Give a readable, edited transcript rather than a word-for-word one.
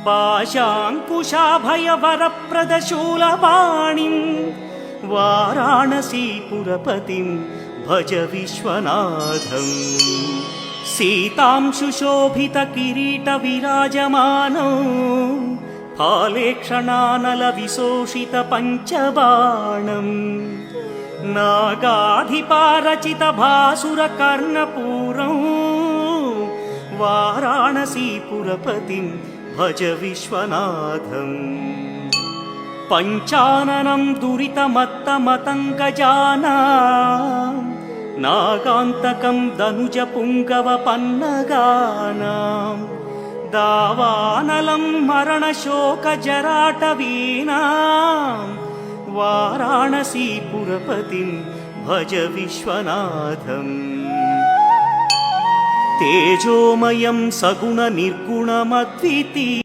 पाशाङ्कुशाभयवरप्रदशूलपाणिं वाराणसीपुरपतिं भज विश्वनाथम्। सीतां सुशोभितकिरीटविराजमानौ फालेक्षणानलविशोषितपञ्चबाणम् नागाधिपारचितभासुरकर्णपूरं वाराणसीपुरपतिं भज विश्वनाथम्। पञ्चाननं दुरितमत्तमतङ्गजानां नागान्तकं दनुजपुङ्गवपन्नगानां दावानलं मरणशोकजराटवीनां वाराणसीपुरपतिं भज विश्वनाथम्। तेजोमयं सगुणनिर्गुणमद्वितीयम्